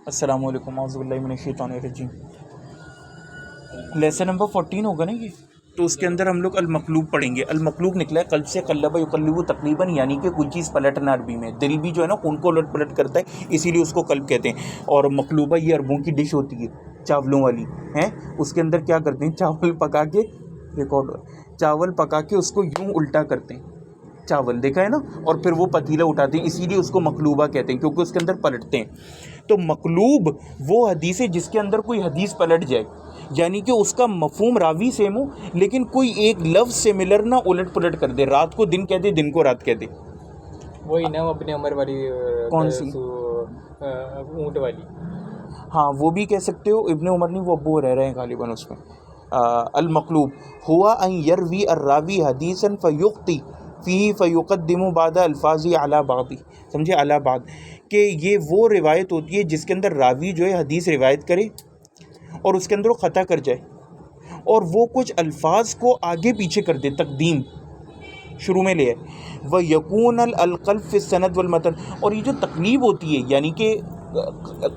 السلام علیکم، اعوذ باللہ من الشیطان الرجیم۔ لیسن نمبر 14 ہوگا نا یہ، تو اس کے اندر ہم لوگ المقلوب پڑھیں گے۔ المقلوب نکلا ہے قلب سے، قلب یقلب تقلیباً، یعنی کہ کوئی چیز پلٹنا عربی میں۔ دل بھی جو ہے نا ان کو الٹ پلٹ کرتا ہے، اسی لیے اس کو قلب کہتے ہیں۔ اور مقلوبہ یہ عربوں کی ڈش ہوتی ہے، چاولوں والی ہیں۔ اس کے اندر کیا کرتے ہیں، چاول پکا کے چاول پکا کے اس کو یوں الٹا کرتے ہیں، چاول دیکھا ہے نا، اور پھر وہ پتیلا اٹھاتے ہیں، اسی لیے اس کو مقلوبہ کہتے ہیں، کیونکہ اس کے اندر پلٹتے ہیں۔ تو مقلوب وہ حدیث ہے جس کے اندر کوئی حدیث پلٹ جائے، یعنی کہ اس کا مفہوم راوی سیم ہو لیکن کوئی ایک لفظ سملر نہ الٹ پلٹ کر دے، رات کو دن کہہ دے، دن کو رات کہہ دے۔ وہی نا ابن عمر والی، کون سی؟ اونٹ والی۔ ہاں وہ بھی کہہ سکتے ہو، ابن عمر نہیں، وہ ابو ہریرہ ہیں غالباً اس میں۔ المقلوب ہوا ان یروی الراوی حدیثا فیخطی فیہ فیقدم بعد الفاظ علی بعض، سمجھے، علی بعض، کہ یہ وہ روایت ہوتی ہے جس کے اندر راوی جو ہے حدیث روایت کرے اور اس کے اندر وہ خطا کر جائے اور وہ کچھ الفاظ کو آگے پیچھے کر دے، تقدیم شروع میں لے آئے۔ وَيَكُونَ الْقَلْبُ فِي السَّنَدِ وَالْمَتْنِ، اور یہ جو تقلیب ہوتی ہے یعنی کہ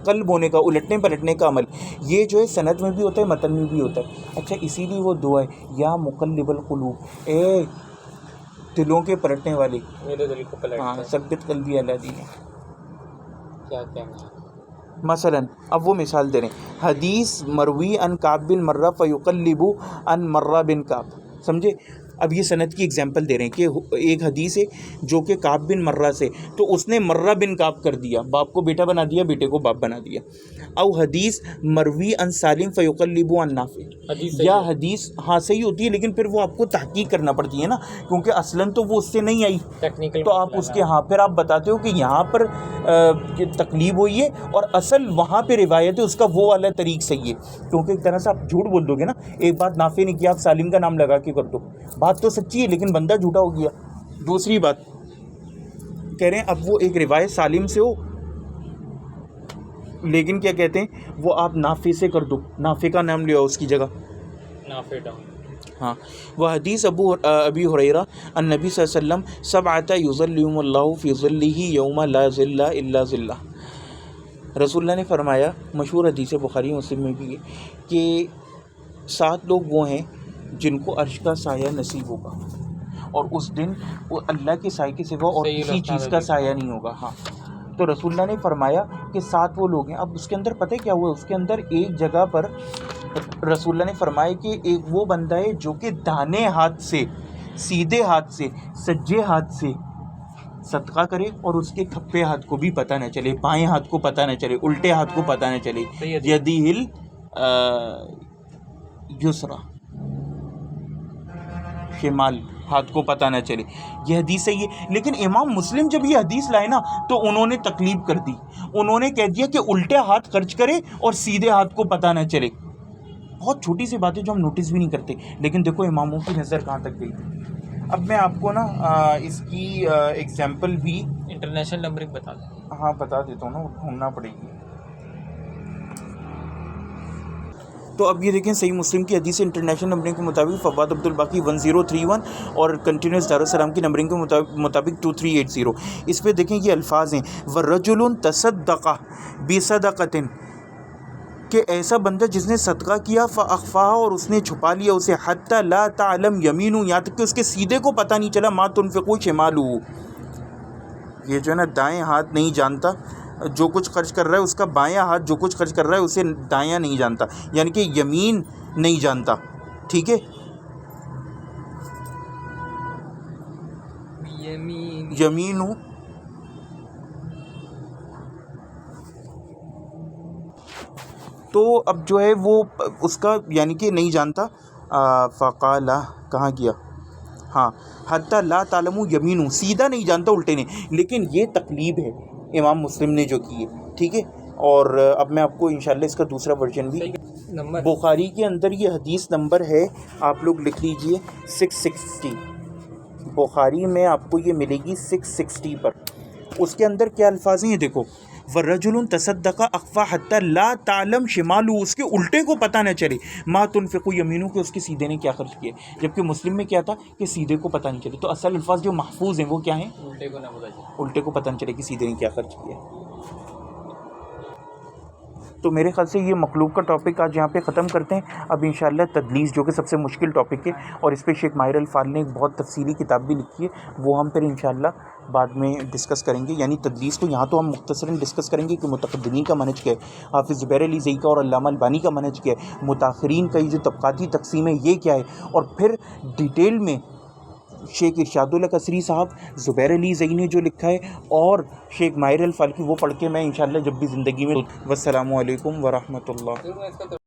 قلب ہونے کا، الٹنے پلٹنے کا عمل، یہ جو ہے سند میں بھی ہوتا ہے، متن میں بھی ہوتا ہے۔ اچھا اسی لیے وہ دعا ہے، یا مقلب القلوب، اے دلوں کے پلٹنے والے، میرے دل کو پلٹ ہاں، دے۔ ثبت قلبی علی دینک۔ کیا کہنا ہے؟ مثلا اب وہ مثال دے رہے ہیں، حدیث مروی ان کعب بن مرہ فیقلب ان مرہ بن کعب، سمجھے۔ اب یہ سند کی اگزامپل دے رہے ہیں کہ ایک حدیث ہے جو کہ کعب بن مرہ سے، تو اس نے مرہ بن کعب کر دیا، باپ کو بیٹا بنا دیا، بیٹے کو باپ بنا دیا۔ او حدیث مروی ان سالم فیقلب ان نافع، یا حدیث ہاں صحیح ہوتی ہے لیکن پھر وہ آپ کو تحقیق کرنا پڑتی ہے نا، کیونکہ اصلاً تو وہ اس سے نہیں آئی، ٹیکنیکل، تو آپ اس کے ہاں پھر آپ بتاتے ہو کہ یہاں پر تقلیب ہوئی ہے اور اصل وہاں پہ روایت ہے، اس کا وہ والا طریق صحیح ہے، کیونکہ ایک طرح سے آپ جھوٹ بول دو گے نا، ایک بات نافع نے کیا، آپ سالم کا نام لگا کے کر دو، بات تو سچی ہے لیکن بندہ جھوٹا ہو گیا۔ دوسری بات کہہ رہے ہیں، اب وہ ایک روایت سالم سے ہو لیکن کیا کہتے ہیں، وہ آپ نافع سے کر دو، نافع کا نام لیا اس کی جگہ، نافع ڈاؤن۔ ہاں۔ وہ حدیث ابی ہریرہ النبی صلی اللہ علیہ وسلم سبعۃ یظلهم اللہ فی ظلہ یوم لا ظل الا ظلہ، رسول اللہ نے فرمایا، مشہور حدیث بخاری مسلم میں بھی ہے، کہ 7 لوگ وہ ہیں جن کو عرش کا سایہ نصیب ہوگا، اور اس دن وہ اللہ کے سائے کے سوا اور کسی چیز کا سایہ نہیں ہوگا۔ ہاں، تو رسول اللہ نے فرمایا کہ 7 وہ لوگ ہیں۔ اب اس کے اندر پتہ کیا ہوا، اس کے اندر ایک جگہ پر رسول اللہ نے فرمایا کہ ایک وہ بندہ ہے جو کہ دانے ہاتھ سے، سیدھے ہاتھ سے، سجے ہاتھ سے صدقہ کرے اور اس کے کھپے ہاتھ کو بھی پتہ نہ چلے، بائیں ہاتھ کو پتہ نہ چلے، الٹے ہاتھ کو پتہ نہ چلے، یدیہ یسرا، شمال ہاتھ کو پتہ نہ چلے۔ یہ حدیث صحیح ہے، لیکن امام مسلم جب یہ حدیث لائے نا تو انہوں نے تقلیب کر دی، انہوں نے کہہ دیا کہ الٹے ہاتھ خرچ کرے اور سیدھے ہاتھ کو پتہ نہ چلے۔ بہت چھوٹی سی بات ہے جو ہم نوٹس بھی نہیں کرتے، لیکن دیکھو اماموں کی نظر کہاں تک گئی۔ اب میں آپ کو نا اس کی ایگزامپل بھی انٹرنیشنل نمبرنگ بتا دیں۔ ہاں بتا دیتا ہوں نا، ڈھونڈنا پڑے گی۔ تو اب یہ دیکھیں، صحیح مسلم کی حدیث انٹرنیشنل نمبرنگ کے مطابق فواد عبد الباقی 1031 اور کنٹینیوس دارالسلام کی نمبرنگ کے مطابق 2380۔ اس پہ دیکھیں یہ الفاظ ہیں، وَرَجُلٌ تَصَدَّقَ بِصَدَقَةٍ، کہ ایسا بندہ جس نے صدقہ کیا فَأَخْفَاهَا، اور اس نے چھپا لیا اسے، حَتَّى لَا تَعْلَمْ يَمِينُهُ، یہاں تک کہ اس کے سیدھے کو پتہ نہیں چلا، مَا تُنْفِقُ شِمَالُهُ، یہ جو ہے نا دائیں ہاتھ نہیں جانتا جو کچھ خرچ کر رہا ہے، اس کا بایاں ہاتھ جو کچھ خرچ کر رہا ہے اسے دایاں نہیں جانتا، یعنی کہ یمین نہیں جانتا، ٹھیک ہے۔ یمین تو اب جو ہے وہ اس کا یعنی کہ نہیں جانتا، فقال، کہاں گیا، ہاں، حتی لا تعلم یمینہ، سیدھا نہیں جانتا الٹے نے، لیکن یہ تقلیب ہے امام مسلم نے جو کی ہے، ٹھیک ہے۔ اور اب میں آپ کو انشاءاللہ اس کا دوسرا ورژن بھی، بخاری کے اندر یہ حدیث نمبر ہے، آپ لوگ لکھ لیجئے 660، بخاری میں آپ کو یہ ملے گی 660 پر۔ اس کے اندر کیا الفاظ ہیں یہ دیکھو، وَرَجُلٌ تَصَدَّقَ أَخْفَىٰ حَتَّىٰ لَا تَعْلَمْ شِمَالُهُ، اس کے الٹے کو پتہ نہ چلے، مَا تُنْفِقُ يَمِينُهُ، کہ اس کے سیدھے نے کیا خرچ کیا، جبکہ مسلم میں کیا تھا کہ سیدھے کو پتہ نہیں چلے۔ تو اصل الفاظ جو محفوظ ہیں وہ کیا ہیں، الٹے کو نہ پتہ چلے، الٹے کو پتہ نہیں چلے کہ سیدھے نے کیا خرچ کیا۔ تو میرے خیال سے یہ مخلوق کا ٹاپک آج یہاں پہ ختم کرتے ہیں. اب انشاءاللہ تدلیس جو کہ سب سے مشکل ٹاپک ہے اور اس پہ شیخ ماہر الفال نے ایک بہت تفصیلی کتاب بھی لکھی ہے, وہ ہم پھر انشاءاللہ بعد میں ڈسکس کریں گے. یعنی تدلیس کو یہاں تو ہم مختصراً ڈسکس کریں گے کہ متقدمین کا منہج کیا ہے, حافظ زبیر علی زئی کا اور علامہ البانی کا منہج کیا ہے, متاخرین کا یہ جو طبقاتی تقسیم ہے یہ کیا ہے, اور پھر ڈیٹیل میں شیخ ارشاد اللہ قصری صاحب, زبیر علی زئی نے جو لکھا ہے, اور شیخ ماہر الفال کی وہ پڑھ کے میں انشاءاللہ جب بھی زندگی میں. والسلام علیکم ورحمۃ اللہ.